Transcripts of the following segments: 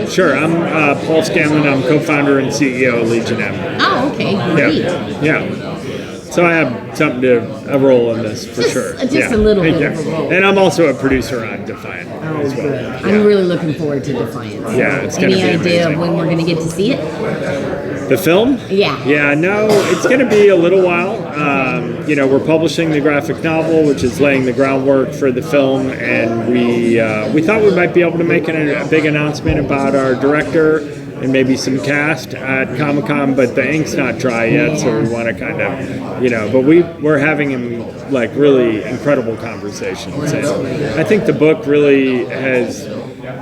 Sure. I'm Paul Scanlan. I'm co-founder and CEO of Legion M. Oh, okay. Great. Yeah. So I have a role in this for sure. Just a little bit of a role. And I'm also a producer on Defiant as well. Good. I'm really looking forward to Defiant. Yeah, it's going to be Any idea amazing. of when we're going to get to see it? The film? Yeah. Yeah, no, it's going to be a little while. We're publishing the graphic novel, which is laying the groundwork for the film, and we thought we might be able to make a big announcement about our director and maybe some cast at Comic-Con, but the ink's not dry yet, so we want to kind of, but we're having really incredible conversations. And I think the book really has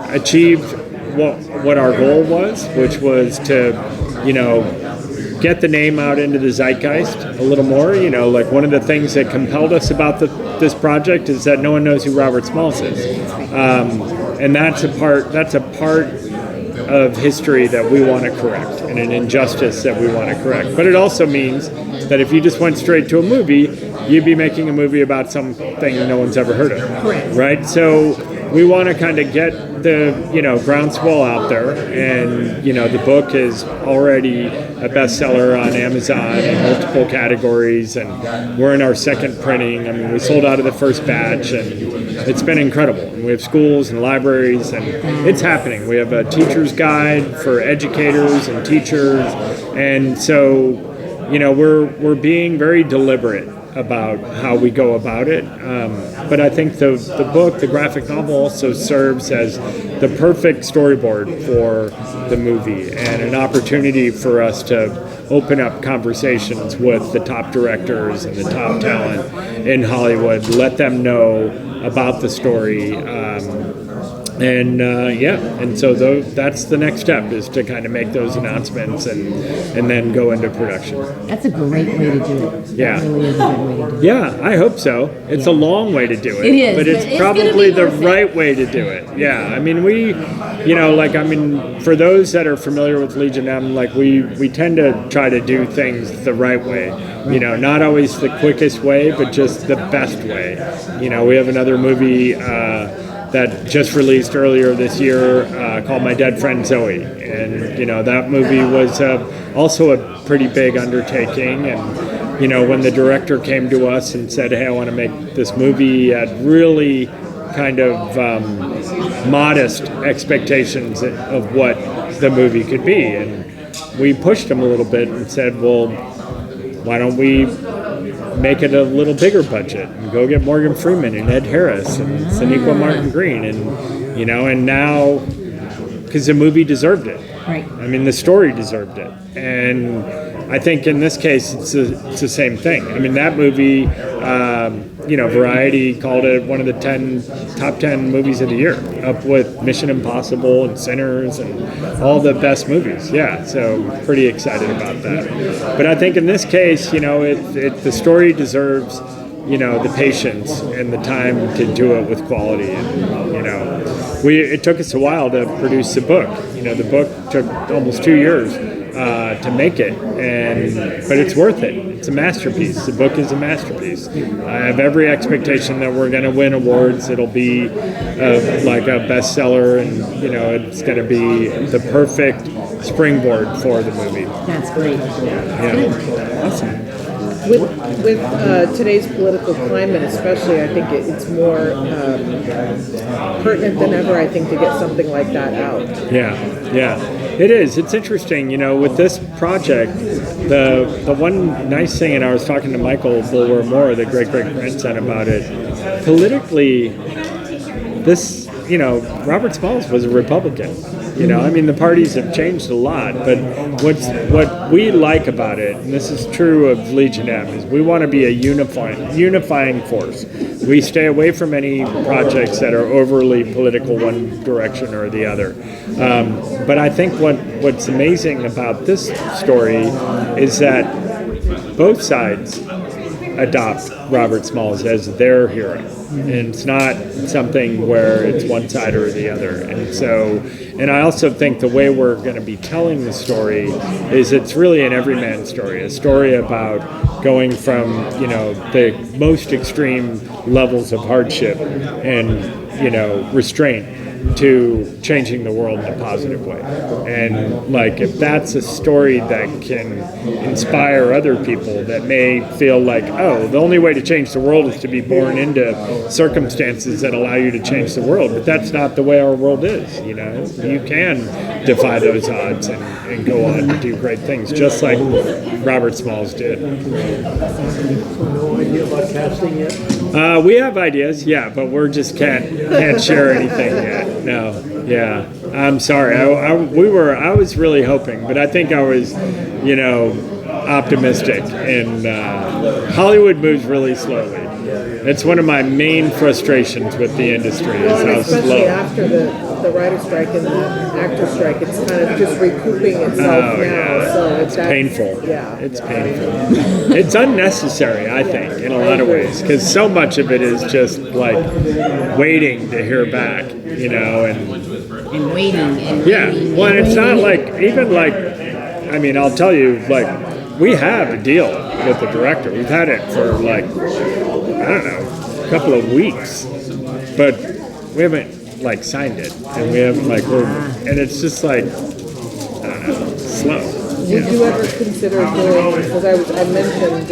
achieved what our goal was, which was to, get the name out into the zeitgeist a little more. One of the things that compelled us about this project is that no one knows who Robert Smalls is, and that's a part of history that we want to correct, and an injustice that we want to correct. But it also means that if you just went straight to a movie, you'd be making a movie about something no one's ever heard of. Correct. Right? So we want to kind of get the groundswell out there, and the book is already a bestseller on Amazon in multiple categories, and we're in our second printing. I mean, we sold out of the first batch, and it's been incredible. And we have schools and libraries, and it's happening. We have a teacher's guide for educators and teachers, and so we're being very deliberate about how we go about it. But I think the book, the graphic novel, also serves as the perfect storyboard for the movie, and an opportunity for us to open up conversations with the top directors and the top talent in Hollywood, let them know about the story. And so that's the next step, is to kind of make those announcements and then go into production. That's a great way to do it. Yeah. That really is a good way to do it. Yeah, I hope so. It's a long way to do it. It is, but it's probably the right way to do it. Yeah, I mean, for those that are familiar with Legion M, we tend to try to do things the right way. Not always the quickest way, but just the best way. We have another movie that just released earlier this year called My Dead Friend Zoe. And, that movie was also a pretty big undertaking. And, when the director came to us and said, hey, I want to make this movie, he had really kind of modest expectations of what the movie could be. And we pushed him a little bit and said, well, why don't we make it a little bigger budget and go get Morgan Freeman and Ed Harris and Sonequa Martin Green, and now, because the movie deserved it. Right. I mean, the story deserved it, and I think in this case it's the same thing. I mean, that movie, Variety called it one of the top 10 movies of the year, up with Mission Impossible and Sinners and all the best movies. Yeah, so pretty excited about that. But I think in this case, the story deserves, the patience and the time to do it with quality. And, it took us a while to produce the book. The book took almost 2 years to make it, but it's worth it. It's a masterpiece. The book is a masterpiece. I have every expectation that we're going to win awards. It'll be like a bestseller, and it's going to be the perfect springboard for the movie. That's great. Yeah, awesome. With today's political climate, especially, I think it's more pertinent than ever, I think, to get something like that out. Yeah, it is. It's interesting, with this project, the one nice thing, and I was talking to Michael Bulwer-Moore, the great-great-grandson, about it, politically, this, Robert Smalls was a Republican. I mean, the parties have changed a lot, but what we like about it, and this is true of Legion M, is we want to be a unifying force. We stay away from any projects that are overly political one direction or the other. But I think what's amazing about this story is that both sides adopt Robert Smalls as their hero. And it's not something where it's one side or the other. And I also think the way we're going to be telling the story is it's really an everyman story, a story about going from, the most extreme levels of hardship and, restraint to changing the world in a positive way. And like if that's a story that can inspire other people that may feel like, oh, the only way to change the world is to be born into circumstances that allow you to change the world, but that's not the way our world is. You know, you can defy those odds and go on to do great things, just like Robert Smalls did. No idea about casting yet? We have ideas, yeah, but we're just can't share anything yet. No, yeah. I'm sorry. I was really hoping, but I think I was, optimistic. And Hollywood moves really slowly. It's one of my main frustrations with the industry is Well, and how especially slow. after the writer strike and the actor strike, it's kind of just recouping itself now. Yeah. So It's that's- painful. Yeah. It's painful. It's unnecessary, I think, in a lot of ways, because so much of it is just like waiting to hear back, And waiting and yeah. waiting. Well, and and it's not waiting. like even like, I mean, I'll tell you, like, we have a deal with the director. We've had it for like, I don't know, a couple of weeks, but we haven't like signed it, and we haven't and it's just like, I don't know, slow. Would you ever consider doing, because I mentioned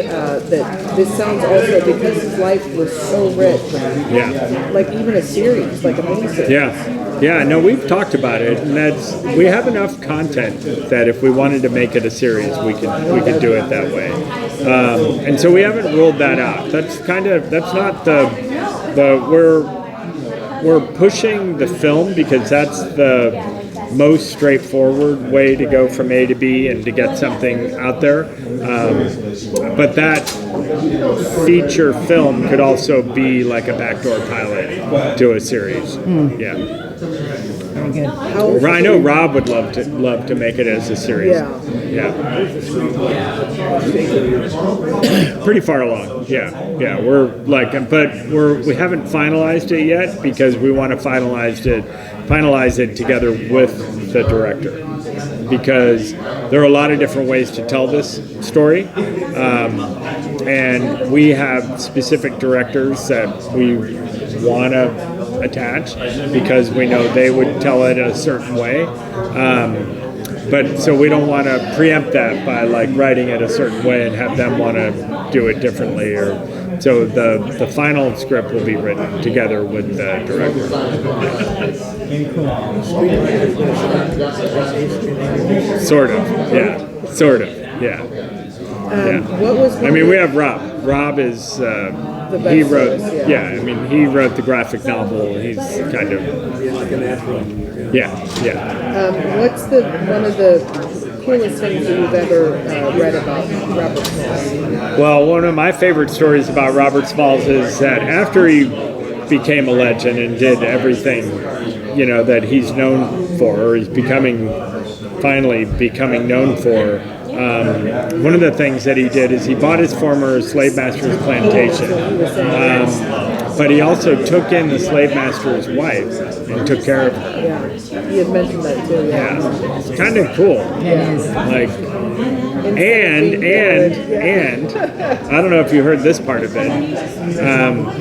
that this sounds also, because his life was so rich, Yeah. like even a series, like a miniseries. Yeah, no, we've talked about it, and we have enough content that if we wanted to make it a series, we could do it that way. And so we haven't ruled that out. That's not we're pushing the film because that's the most straightforward way to go from A to B and to get something out there. But that feature film could also be like a backdoor pilot to a series. Yeah. Very good. I know Rob would love to make it as a series. Yeah. Pretty far along. Yeah. We're like, but we haven't finalized it yet because we want to finalize it together with the director, because there are a lot of different ways to tell this story, and we have specific directors that we want to attach because we know they would tell it a certain way. But so we don't want to preempt that by like writing it a certain way and have them want to do it differently. Or so the final script will be written together with the director. Sort of. Yeah. What was I mean, we have Rob. Rob is he wrote. best Yeah, I mean, he wrote the graphic novel. He's kind of Like a natural. yeah. what's one of the coolest things that you've ever read about Robert Smalls? Well, one of my favorite stories about Robert Smalls is that after he became a legend and did everything, that he's known for, or he's finally becoming known for. One of the things that he did is he bought his former slave master's plantation, but he also took in the slave master's wife and took care of her. Yeah, he had mentioned that too. Yeah, it's kind of cool. It is. Like, and I don't know if you heard this part of it.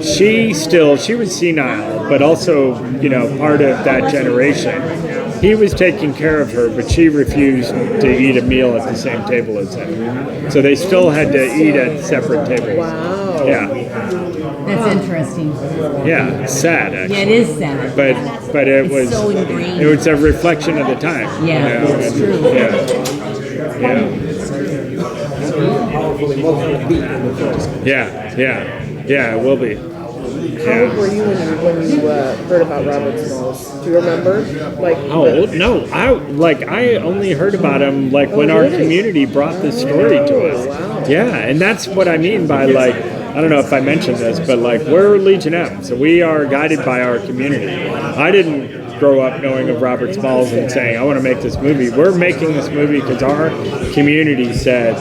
She was senile, but also part of that generation. He was taking care of her, but she refused to eat a meal at the same table as him. So they still had to eat at separate tables. Wow. Yeah, That's interesting. yeah, it's sad actually. Yeah, it is sad. But it was so ingrained. It was a reflection of the time. Yeah, it's true. Yeah. Powerful emotional beat in the film. Yeah, it will be. How old were you when you heard about Robert Smalls? Do you remember? Like How old? No, I only heard about him when our really? community brought this story to us. Wow. Yeah, and that's what I mean by I don't know if I mentioned this, but we're Legion M, so we are guided by our community. I didn't grow up knowing of Robert Smalls and saying, I want to make this movie. We're making this movie because our community said,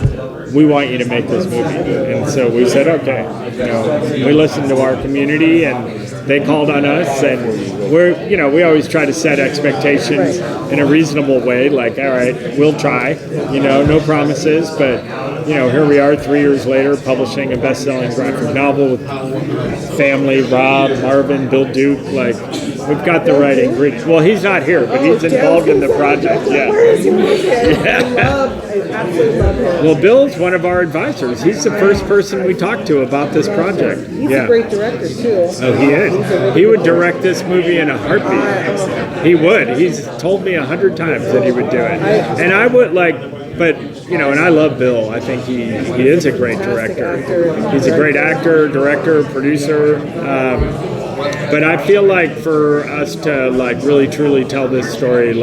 we want you to make this movie. And so we said, okay. We listened to our community and they called on us, and we always try to set expectations in a reasonable way, like, all right, we'll try, no promises, but here we are 3 years later publishing a best-selling graphic novel with family, Rob, Marvin, Bill Duke, We've got the right ingredients. Well, he's not here, but he's involved in the project. Yeah. Where is he? I absolutely love him. Well, Bill's one of our advisors. He's the first person we talked to about this project. He's Yeah. a great director too. Oh, he is. He would direct this movie in a heartbeat. He would. He's told me 100 times that he would do it. And I would but and I love Bill. I think he is a great director. He's a great actor, director, producer. But I feel like for us to really truly tell this story,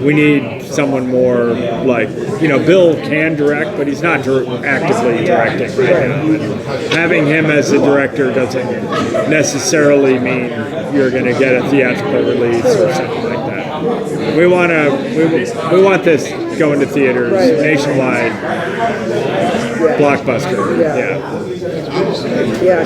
we need someone more Bill can direct, but he's not actively directing right now. And having him as the director doesn't necessarily mean you're going to get a theatrical release or something like that. We want this going to theaters nationwide, blockbuster. Yeah,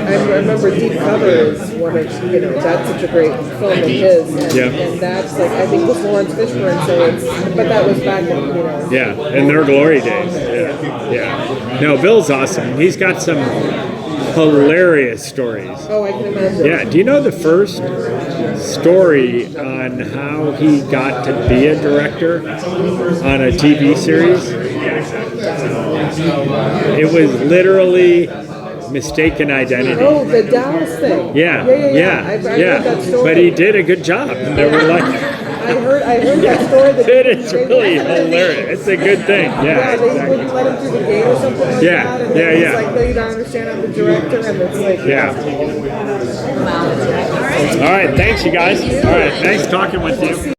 I remember Deep Cover is one of, that's such a great film of his. And that's I think with Lawrence Fishburne, but that was back in, Yeah, in their glory days. Yeah. No, Bill's awesome. He's got some hilarious stories. Oh, I can imagine. Yeah, do you know the first story on how he got to be a director on a TV series? It was literally mistaken identity. Oh, the Dallas thing. Yeah. I've heard that story. But he did a good job. And they were like, I heard that story. it is really hilarious. It's a good thing. Yeah, they wouldn't let him through the gate or something like that. And it's like, no, you don't understand, I'm the director. And it's like, All right, thanks, you guys. All right, nice talking with you.